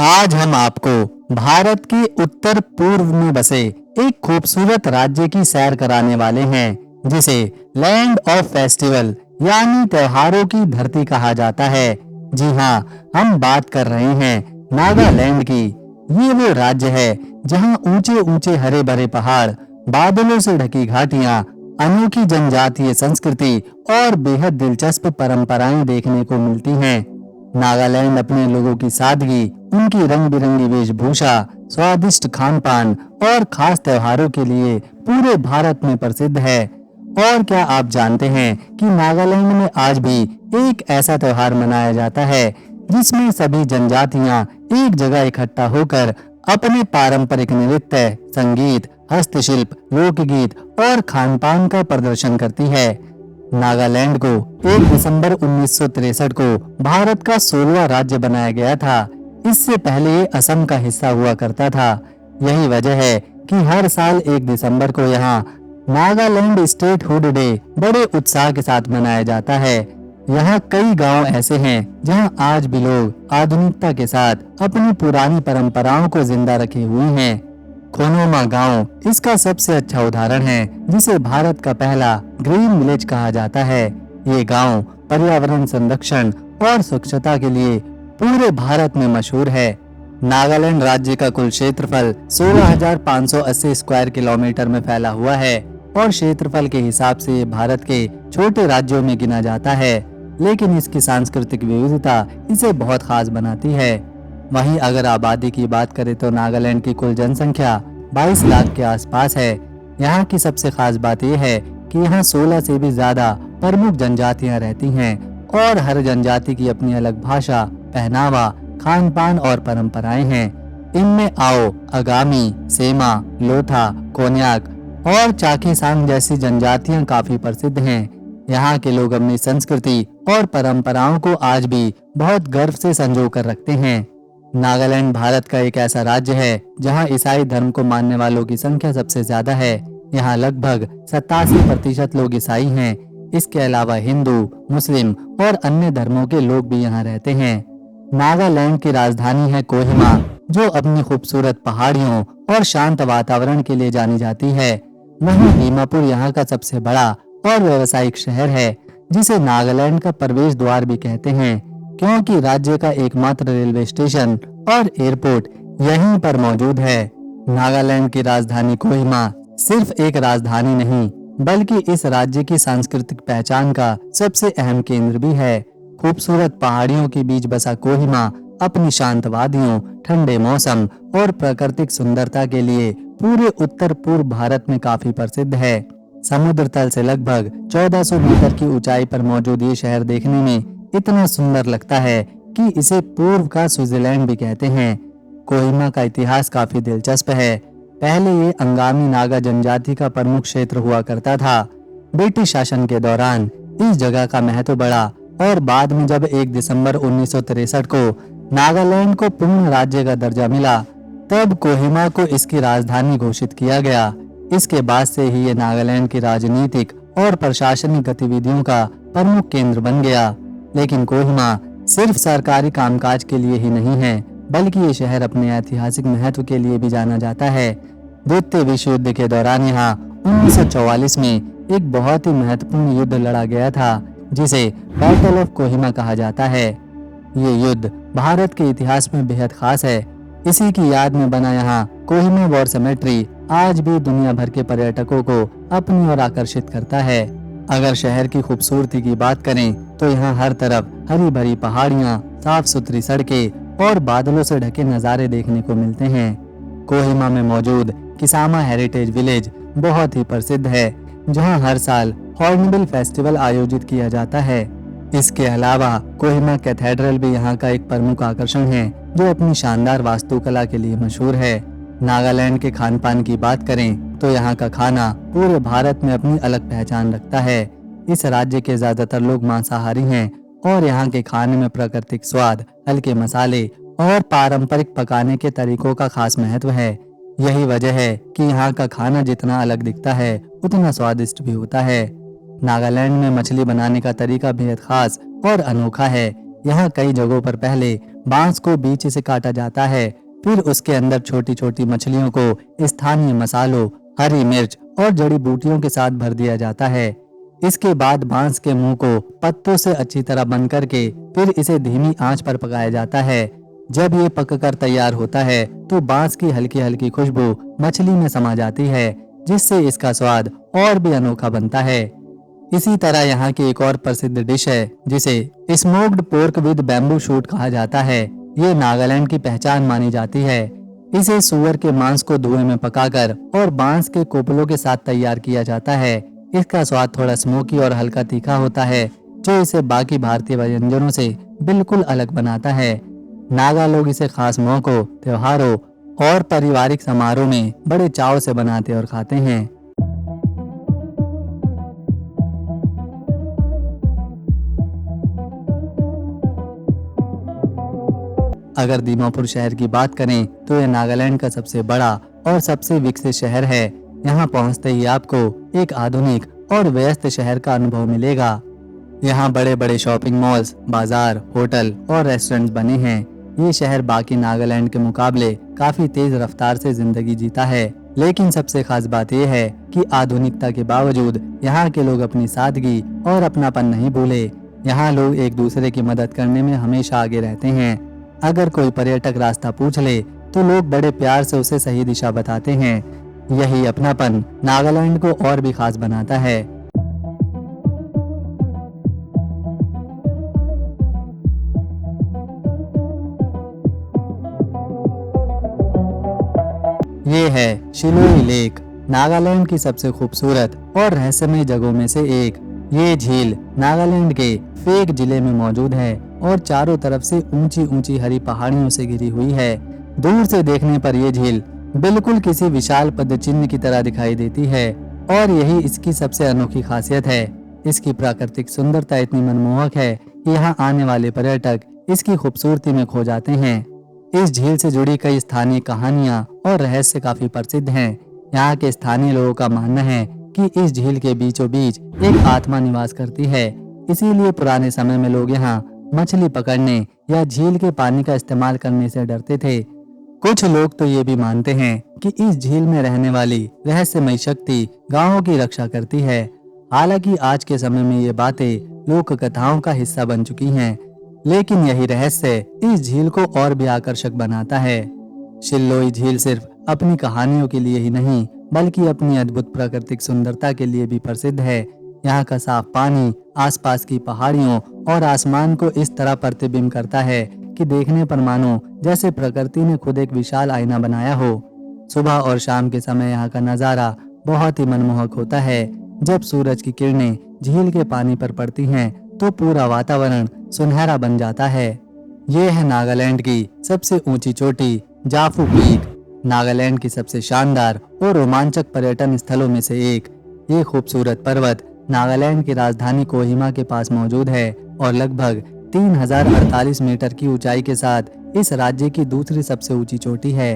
आज हम आपको भारत के उत्तर पूर्व में बसे एक खूबसूरत राज्य की सैर कराने वाले हैं, जिसे लैंड ऑफ फेस्टिवल यानी त्योहारों की धरती कहा जाता है। जी हाँ, हम बात कर रहे हैं नागालैंड की। ये वो राज्य है जहाँ ऊंचे ऊंचे हरे भरे पहाड़, बादलों से ढकी घाटियां, अनोखी जनजातीय संस्कृति और बेहद दिलचस्प परंपराएं देखने को मिलती हैं। नागालैंड अपने लोगों की सादगी, उनकी रंग बिरंगी वेशभूषा, स्वादिष्ट खान पान और खास त्योहारों के लिए पूरे भारत में प्रसिद्ध है। और क्या आप जानते हैं कि नागालैंड में आज भी एक ऐसा त्योहार मनाया जाता है जिसमें सभी जनजातियां एक जगह इकट्ठा होकर अपने पारंपरिक नृत्य, संगीत, हस्तशिल्प, लोकगीत और खान पान का प्रदर्शन करती है। नागालैंड को 1 दिसंबर 1963 को भारत का 16वां राज्य बनाया गया था। इससे पहले ये असम का हिस्सा हुआ करता था। यही वजह है कि हर साल 1 दिसंबर को यहाँ नागालैंड स्टेटहुड डे बड़े उत्साह के साथ मनाया जाता है। यहाँ कई गांव ऐसे हैं जहाँ आज भी लोग आधुनिकता के साथ अपनी पुरानी परंपराओं को जिंदा रखे हुए हैं। खोनोमा गांव इसका सबसे अच्छा उदाहरण है, जिसे भारत का पहला ग्रीन विलेज कहा जाता है। ये गांव पर्यावरण संरक्षण और स्वच्छता के लिए पूरे भारत में मशहूर है। नागालैंड राज्य का कुल क्षेत्रफल 16,580 स्क्वायर किलोमीटर में फैला हुआ है और क्षेत्रफल के हिसाब से ये भारत के छोटे राज्यों में गिना जाता है, लेकिन इसकी सांस्कृतिक विविधता इसे बहुत खास बनाती है। वहीं अगर आबादी की बात करें तो नागालैंड की कुल जनसंख्या 22 लाख के आसपास है। यहाँ की सबसे खास बात यह है कि यहाँ 16 से भी ज्यादा प्रमुख जनजातियाँ रहती हैं और हर जनजाति की अपनी अलग भाषा, पहनावा, खान पान और परंपराएं हैं। इनमें आओ, अगामी, सेमा, लोथा, कोन्याक और चाखीसांग जैसी जनजातियां काफी प्रसिद्ध हैं। यहाँ के लोग अपनी संस्कृति और परंपराओं को आज भी बहुत गर्व से संजो कर रखते हैं। नागालैंड भारत का एक ऐसा राज्य है जहाँ ईसाई धर्म को मानने वालों की संख्या सबसे ज्यादा है। यहाँ लगभग 87% लोग ईसाई हैं। इसके अलावा हिंदू, मुस्लिम और अन्य धर्मों के लोग भी यहाँ रहते हैं। नागालैंड की राजधानी है कोहिमा, जो अपनी खूबसूरत पहाड़ियों और शांत वातावरण के लिए जानी जाती है। वहीं दीमापुर यहाँ का सबसे बड़ा और व्यावसायिक शहर है, जिसे नागालैंड का प्रवेश द्वार भी कहते हैं, क्योंकि राज्य का एकमात्र रेलवे स्टेशन और एयरपोर्ट यहीं पर मौजूद है। नागालैंड की राजधानी कोहिमा सिर्फ एक राजधानी नहीं, बल्कि इस राज्य की सांस्कृतिक पहचान का सबसे अहम केंद्र भी है। खूबसूरत पहाड़ियों के बीच बसा कोहिमा अपनी शांत वादियों, ठंडे मौसम और प्राकृतिक सुंदरता के लिए पूरे उत्तर पूर्व भारत में काफी प्रसिद्ध है। समुद्र तल से लगभग 1400 मीटर की ऊंचाई पर मौजूद ये शहर देखने में इतना सुंदर लगता है कि इसे पूर्व का स्विट्जरलैंड भी कहते हैं। कोहिमा का इतिहास काफी दिलचस्प है। पहले ये अंगामी नागा जनजाति का प्रमुख क्षेत्र हुआ करता था। ब्रिटिश शासन के दौरान इस जगह का महत्व बढ़ा और बाद में जब 1 दिसंबर 1963 को नागालैंड को पूर्ण राज्य का दर्जा मिला, तब कोहिमा को इसकी राजधानी घोषित किया गया। इसके बाद से ही ये नागालैंड की राजनीतिक और प्रशासनिक गतिविधियों का प्रमुख केंद्र बन गया। लेकिन कोहिमा सिर्फ सरकारी कामकाज के लिए ही नहीं है, बल्कि ये शहर अपने ऐतिहासिक महत्व के लिए भी जाना जाता है। द्वितीय विश्व युद्ध के दौरान यहाँ 1944 में एक बहुत ही महत्वपूर्ण युद्ध लड़ा गया था, जिसे बैटल ऑफ कोहिमा कहा जाता है। ये युद्ध भारत के इतिहास में बेहद खास है। इसी की याद में बना यहाँ कोहिमा वॉर सेमेट्री आज भी दुनिया भर के पर्यटकों को अपनी ओर आकर्षित करता है। अगर शहर की खूबसूरती की बात करें तो यहाँ हर तरफ हरी भरी पहाड़ियाँ, साफ सुथरी सड़कें और बादलों से ढके नज़ारे देखने को मिलते हैं। कोहिमा में मौजूद किसामा हेरिटेज विलेज बहुत ही प्रसिद्ध है, जहाँ हर साल हॉर्नबिल फेस्टिवल आयोजित किया जाता है। इसके अलावा कोहिमा कैथेड्रल भी यहाँ का एक प्रमुख आकर्षण है, जो अपनी शानदार वास्तुकला के लिए मशहूर है। नागालैंड के खान पान की बात करें तो यहाँ का खाना पूरे भारत में अपनी अलग पहचान रखता है। इस राज्य के ज्यादातर लोग मांसाहारी हैं और यहाँ के खाने में प्राकृतिक स्वाद, हल्के मसाले और पारंपरिक पकाने के तरीकों का खास महत्व है। यही वजह है कि यहाँ का खाना जितना अलग दिखता है, उतना स्वादिष्ट भी होता है। नागालैंड में मछली बनाने का तरीका बेहद खास और अनोखा है। यहाँ कई जगहों पर पहले बांस को बीच से काटा जाता है। फिर उसके अंदर छोटी छोटी मछलियों को स्थानीय मसालों, हरी मिर्च और जड़ी बूटियों के साथ भर दिया जाता है। इसके बाद बांस के मुंह को पत्तों से अच्छी तरह बंद करके फिर इसे धीमी आंच पर पकाया जाता है। जब ये पककर तैयार होता है तो बांस की हल्की हल्की खुशबू मछली में समा जाती है, जिससे इसका स्वाद और भी अनोखा बनता है। इसी तरह यहाँ की एक और प्रसिद्ध डिश है जिसे smoked pork with bamboo shoot कहा जाता है। ये नागालैंड की पहचान मानी जाती है। इसे सूअर के मांस को धुएं में पकाकर और बांस के कोपलों के साथ तैयार किया जाता है। इसका स्वाद थोड़ा स्मोकी और हल्का तीखा होता है, जो इसे बाकी भारतीय व्यंजनों से बिल्कुल अलग बनाता है। नागा लोग इसे खास मौकों, त्योहारों और पारिवारिक समारोह में बड़े चाव से बनाते और खाते हैं। अगर दीमापुर शहर की बात करें तो यह नागालैंड का सबसे बड़ा और सबसे विकसित शहर है। यहाँ पहुँचते ही आपको एक आधुनिक और व्यस्त शहर का अनुभव मिलेगा। यहाँ बड़े बड़े शॉपिंग मॉल्स, बाजार, होटल और रेस्टोरेंट्स बने हैं। ये शहर बाकी नागालैंड के मुकाबले काफी तेज रफ्तार से जिंदगी जीता है। लेकिन सबसे खास बात यह है कि आधुनिकता के बावजूद यहाँ के लोग अपनी सादगी और अपनापन नहीं भूले। यहाँ लोग एक दूसरे की मदद करने में हमेशा आगे रहते हैं। अगर कोई पर्यटक रास्ता पूछ ले तो लोग बड़े प्यार से उसे सही दिशा बताते हैं। यही अपनापन नागालैंड को और भी खास बनाता है। ये है शिलोई लेक, नागालैंड की सबसे खूबसूरत और रहस्यमय जगहों में से एक। ये झील नागालैंड के फेक जिले में मौजूद है और चारों तरफ से ऊंची ऊंची हरी पहाड़ियों से घिरी हुई है। दूर से देखने पर यह झील बिल्कुल किसी विशाल पदचिन्ह की तरह दिखाई देती है और यही इसकी सबसे अनोखी खासियत है। इसकी प्राकृतिक सुंदरता इतनी मनमोहक है कि यहाँ आने वाले पर्यटक इसकी खूबसूरती में खो जाते हैं। इस झील से जुड़ी कई स्थानीय कहानियां और रहस्य काफी प्रसिद्ध हैं। यहाँ के स्थानीय लोगों का मानना है कि इस झील के बीचों बीच एक आत्मा निवास करती है। इसीलिए पुराने समय में लोग यहाँ मछली पकड़ने या झील के पानी का इस्तेमाल करने से डरते थे। कुछ लोग तो ये भी मानते हैं कि इस झील में रहने वाली रहस्यमय शक्ति गांवों की रक्षा करती है। हालांकि आज के समय में ये बातें लोक कथाओं का हिस्सा बन चुकी हैं, लेकिन यही रहस्य इस झील को और भी आकर्षक बनाता है। शिल्लोई झील सिर्फ अपनी कहानियों के लिए ही नहीं, बल्कि अपनी अद्भुत प्राकृतिक सुंदरता के लिए भी प्रसिद्ध है। यहाँ का साफ पानी आसपास की पहाड़ियों और आसमान को इस तरह प्रतिबिंब करता है कि देखने पर मानो जैसे प्रकृति ने खुद एक विशाल आईना बनाया हो। सुबह और शाम के समय यहाँ का नजारा बहुत ही मनमोहक होता है। जब सूरज की किरणें झील के पानी पर पड़ती हैं तो पूरा वातावरण सुनहरा बन जाता है। ये है नागालैंड की सबसे ऊंची चोटी जाफू पीक, नागालैंड की सबसे शानदार और रोमांचक पर्यटन स्थलों में से एक। ये खूबसूरत पर्वत नागालैंड की राजधानी कोहिमा के पास मौजूद है और लगभग 3048 मीटर की ऊंचाई के साथ इस राज्य की दूसरी सबसे ऊंची चोटी है।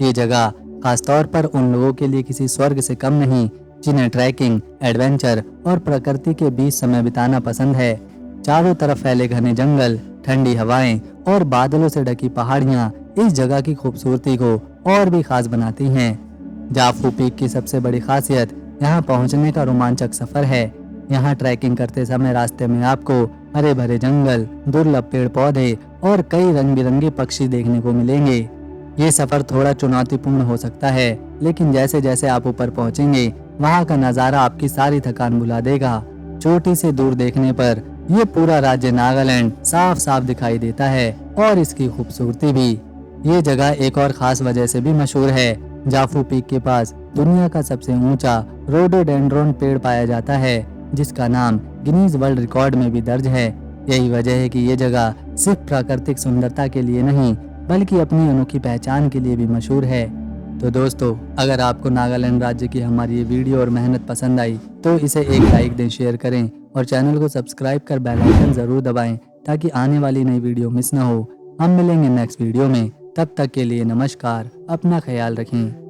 ये जगह खासतौर पर उन लोगों के लिए किसी स्वर्ग से कम नहीं, जिन्हें ट्रैकिंग, एडवेंचर और प्रकृति के बीच समय बिताना पसंद है। चारों तरफ फैले घने जंगल, ठंडी हवाएं और बादलों से ढकी पहाड़ियां इस जगह की खूबसूरती को और भी खास बनाती हैं। जाफू पीक की सबसे बड़ी खासियत यहाँ पहुँचने का रोमांचक सफर है। यहाँ ट्रैकिंग करते समय रास्ते में आपको हरे भरे जंगल, दुर्लभ पेड़ पौधे और कई रंग बिरंगे पक्षी देखने को मिलेंगे। ये सफर थोड़ा चुनौतीपूर्ण हो सकता है, लेकिन जैसे जैसे आप ऊपर पहुँचेंगे वहाँ का नज़ारा आपकी सारी थकान भुला देगा। चोटी से दूर देखने पर ये पूरा राज्य नागालैंड साफ साफ दिखाई देता है और इसकी खूबसूरती भी। ये जगह एक और खास वजह से भी मशहूर है। जाफू पीक के पास दुनिया का सबसे ऊंचा रोडोडेंड्रॉन पेड़ पाया जाता है, जिसका नाम गिनीज वर्ल्ड रिकॉर्ड में भी दर्ज है। यही वजह है कि ये जगह सिर्फ प्राकृतिक सुंदरता के लिए नहीं, बल्कि अपनी अनोखी पहचान के लिए भी मशहूर है। तो दोस्तों, अगर आपको नागालैंड राज्य की हमारी ये वीडियो और मेहनत पसंद आई तो इसे एक लाइक दें, शेयर करें और चैनल को सब्सक्राइब कर बेल आइकन जरूर दबाएं ताकि आने वाली नई वीडियो मिस ना हो। हम मिलेंगे नेक्स्ट वीडियो में, तब तक के लिए नमस्कार, अपना ख्याल रखें।